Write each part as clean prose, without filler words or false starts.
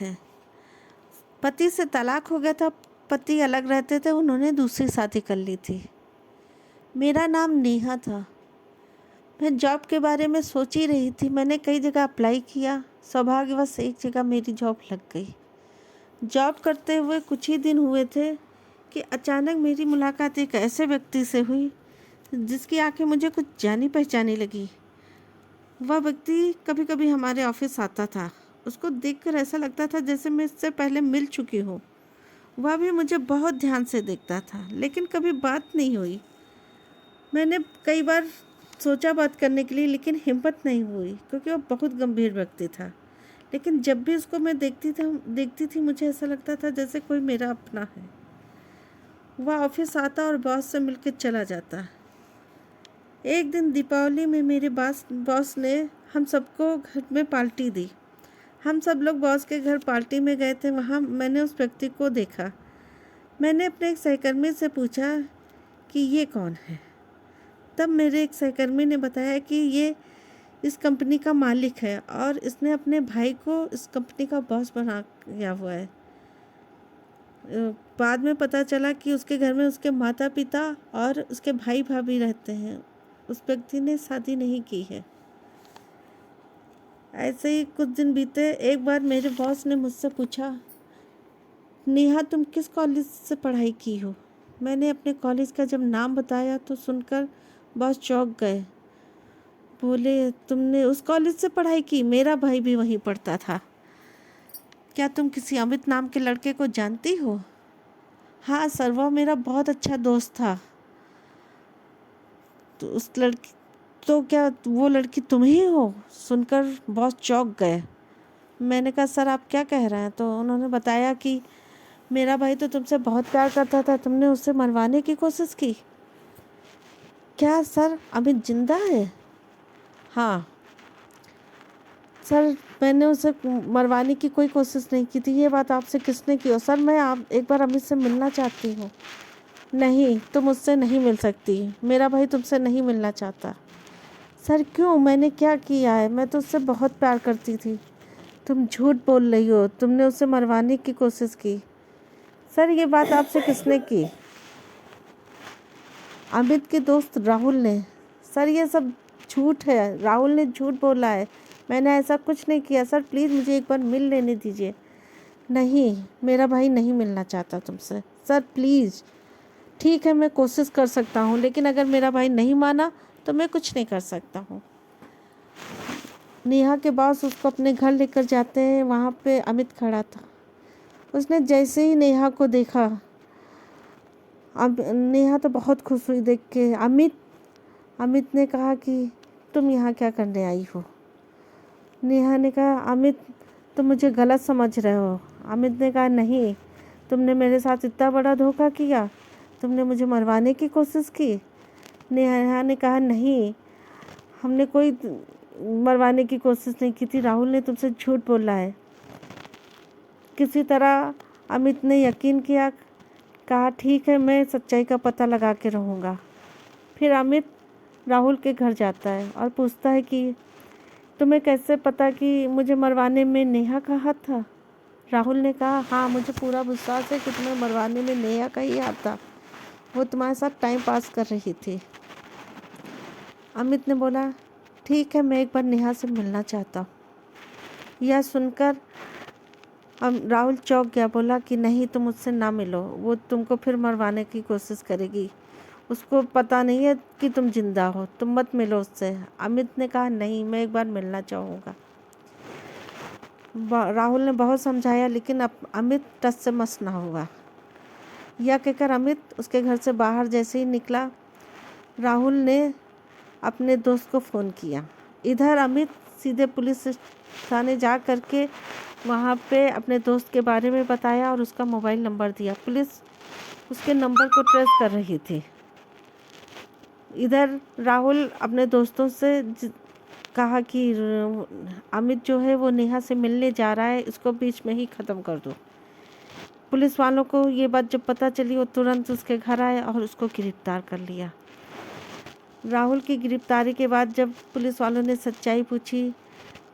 है। पति से तलाक हो गया था, पति अलग रहते थे, उन्होंने दूसरी शादी कर ली थी। मेरा नाम नेहा था। मैं जॉब के बारे में सोच ही रही थी। मैंने कई जगह अप्लाई किया, सौभाग्यवश एक जगह मेरी जॉब लग गई। जॉब करते हुए कुछ ही दिन हुए थे कि अचानक मेरी मुलाकात एक ऐसे व्यक्ति से हुई जिसकी आंखें मुझे कुछ जानी पहचानी लगी। वह व्यक्ति कभी कभी हमारे ऑफिस आता था। उसको देखकर ऐसा लगता था जैसे मैं इससे पहले मिल चुकी हूँ। वह भी मुझे बहुत ध्यान से देखता था, लेकिन कभी बात नहीं हुई। मैंने कई बार सोचा बात करने के लिए, लेकिन हिम्मत नहीं हुई क्योंकि वह बहुत गंभीर व्यक्ति था। लेकिन जब भी उसको मैं देखती थी मुझे ऐसा लगता था जैसे कोई मेरा अपना है। वह ऑफिस आता और बॉस से मिलकर चला जाता। एक दिन दीपावली में मेरे बॉस ने हम सबको घर में पार्टी दी। हम सब लोग बॉस के घर पार्टी में गए थे। वहाँ मैंने उस व्यक्ति को देखा। मैंने अपने एक सहकर्मी से पूछा कि ये कौन है। तब मेरे एक सहकर्मी ने बताया कि ये इस कंपनी का मालिक है और इसने अपने भाई को इस कंपनी का बॉस बना दिया हुआ है। बाद में पता चला कि उसके घर में उसके माता पिता और उसके भाई भाभी रहते हैं। उस व्यक्ति ने शादी नहीं की है। ऐसे ही कुछ दिन बीते। एक बार मेरे बॉस ने मुझसे पूछा, नेहा तुम किस कॉलेज से पढ़ाई की हो? मैंने अपने कॉलेज का जब नाम बताया तो सुनकर बॉस चौंक गए। बोले, तुमने उस कॉलेज से पढ़ाई की? मेरा भाई भी वहीं पढ़ता था। क्या तुम किसी अमित नाम के लड़के को जानती हो? हाँ सर, वह मेरा बहुत अच्छा दोस्त था। तो क्या वो लड़की तुम ही हो? सुनकर बॉस चौंक गए। मैंने कहा, सर आप क्या कह रहे हैं? तो उन्होंने बताया कि मेरा भाई तो तुमसे बहुत प्यार करता था, तुमने उससे मरवाने की कोशिश की। क्या सर अमित जिंदा है? हाँ सर, मैंने उसे मरवाने की कोई कोशिश नहीं की थी। ये बात आपसे किसने की? सर मैं आप एक बार अमित से मिलना चाहती हूँ। नहीं, तुम मुझसे नहीं मिल सकती। मेरा भाई तुमसे नहीं मिलना चाहता। सर क्यों? मैंने क्या किया है? मैं तो उससे बहुत प्यार करती थी। तुम झूठ बोल रही हो, तुमने उसे मरवाने की कोशिश की। सर ये बात आपसे किसने की? अमित के दोस्त राहुल ने। सर ये सब झूठ है, राहुल ने झूठ बोला है। मैंने ऐसा कुछ नहीं किया। सर प्लीज़ मुझे एक बार मिल लेने दीजिए। नहीं, मेरा भाई नहीं मिलना चाहता तुमसे। Sir please. ठीक है, मैं कोशिश कर सकता हूँ, लेकिन अगर मेरा भाई नहीं माना तो मैं कुछ नहीं कर सकता हूँ। नेहा के बॉस उसको अपने घर लेकर जाते हैं। वहाँ पे अमित खड़ा था। उसने जैसे ही नेहा को देखा, अब नेहा तो बहुत खुश हुई देख के। अमित ने कहा कि तुम यहाँ क्या करने आई हो? नेहा ने कहा, अमित तुम मुझे गलत समझ रहे हो। अमित ने कहा, नहीं, तुमने मेरे साथ इतना बड़ा धोखा किया, तुमने मुझे मरवाने की कोशिश की। नेहा ने कहा, नहीं, हमने कोई मरवाने की कोशिश नहीं की थी। राहुल ने तुमसे झूठ बोला है। किसी तरह अमित ने यकीन किया। कहा, ठीक है, मैं सच्चाई का पता लगा के रहूँगा। फिर अमित राहुल के घर जाता है और पूछता है कि तुम्हें कैसे पता कि मुझे मरवाने में नेहा का हाथ था? राहुल ने कहा, हाँ, मुझे पूरा विश्वास है कि तुम्हें मरवाने में नेहा का ही हाथ था। वो तुम्हारे साथ टाइम पास कर रही थी। अमित ने बोला, ठीक है, मैं एक बार नेहा से मिलना चाहता हूँ। यह सुनकर राहुल चौंक गया। बोला कि नहीं, तुम मुझसे ना मिलो, वो तुमको फिर मरवाने की कोशिश करेगी। उसको पता नहीं है कि तुम जिंदा हो, तुम मत मिलो उससे। अमित ने कहा, नहीं, मैं एक बार मिलना चाहूँगा। राहुल ने बहुत समझाया, लेकिन अमित टस से मस ना हुआ। यह कहकर अमित उसके घर से बाहर जैसे ही निकला, राहुल ने अपने दोस्त को फ़ोन किया। इधर अमित सीधे पुलिस थाने जा कर के वहाँ पे अपने दोस्त के बारे में बताया और उसका मोबाइल नंबर दिया। पुलिस उसके नंबर को ट्रेस कर रही थी। इधर राहुल अपने दोस्तों से कहा कि अमित जो है वो नेहा से मिलने जा रहा है, इसको बीच में ही ख़त्म कर दो। पुलिस वालों को ये बात जब पता चली, वो तुरंत उसके घर आए और उसको गिरफ्तार कर लिया। राहुल की गिरफ्तारी के बाद जब पुलिस वालों ने सच्चाई पूछी,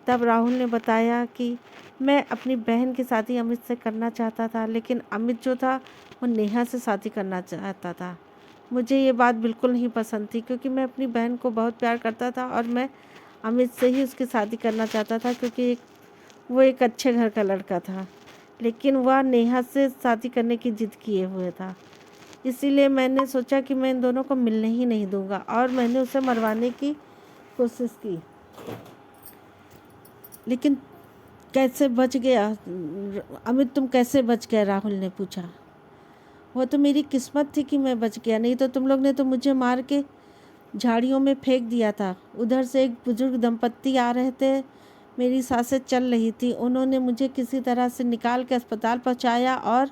तब राहुल ने बताया कि मैं अपनी बहन की शादी अमित से करना चाहता था, लेकिन अमित जो था वो नेहा से शादी करना चाहता था। मुझे ये बात बिल्कुल नहीं पसंद थी, क्योंकि मैं अपनी बहन को बहुत प्यार करता था और मैं अमित से ही उसकी शादी करना चाहता था, क्योंकि वो एक अच्छे घर का लड़का था। लेकिन वह नेहा से शादी करने की जिद किए हुए था। इसीलिए मैंने सोचा कि मैं इन दोनों को मिलने ही नहीं दूंगा, और मैंने उसे मरवाने की कोशिश की। लेकिन कैसे बच गया अमित, तुम कैसे बच गए? राहुल ने पूछा। वो तो मेरी किस्मत थी कि मैं बच गया, नहीं तो तुम लोग ने तो मुझे मार के झाड़ियों में फेंक दिया था। उधर से एक बुजुर्ग दंपत्ति आ रहे थे, मेरी सांसें चल रही थी। उन्होंने मुझे किसी तरह से निकाल के अस्पताल पहुंचाया और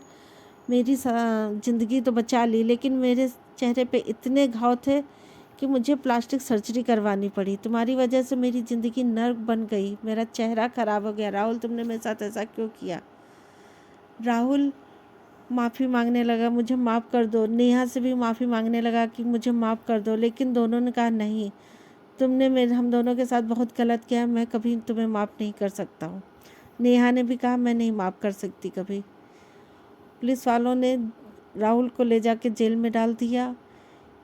मेरी ज़िंदगी तो बचा ली, लेकिन मेरे चेहरे पे इतने घाव थे कि मुझे प्लास्टिक सर्जरी करवानी पड़ी। तुम्हारी वजह से मेरी ज़िंदगी नर्क बन गई, मेरा चेहरा ख़राब हो गया। राहुल, तुमने मेरे साथ ऐसा क्यों किया? राहुल माफ़ी मांगने लगा, मुझे माफ़ कर दो। नेहा से भी माफ़ी मांगने लगा कि मुझे माफ़ कर दो, लेकिन दोनों ने कहा नहीं, तुमने हम दोनों के साथ बहुत गलत किया, मैं कभी तुम्हें माफ़ नहीं कर सकता हूँ। नेहा ने भी कहा मैं नहीं माफ़ कर सकती कभी। पुलिस वालों ने राहुल को ले जाके जेल में डाल दिया।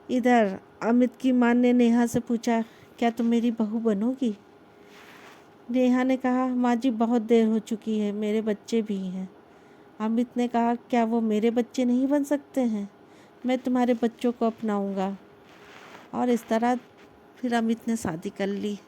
इधर अमित की मां ने नेहा से पूछा, क्या तुम मेरी बहू बनोगी? नेहा ने कहा, माँ जी बहुत देर हो चुकी है, मेरे बच्चे भी हैं। अमित ने कहा, क्या वो मेरे बच्चे नहीं बन सकते हैं? मैं तुम्हारे बच्चों को अपनाऊंगा। और इस तरह फिर अमित ने शादी कर ली।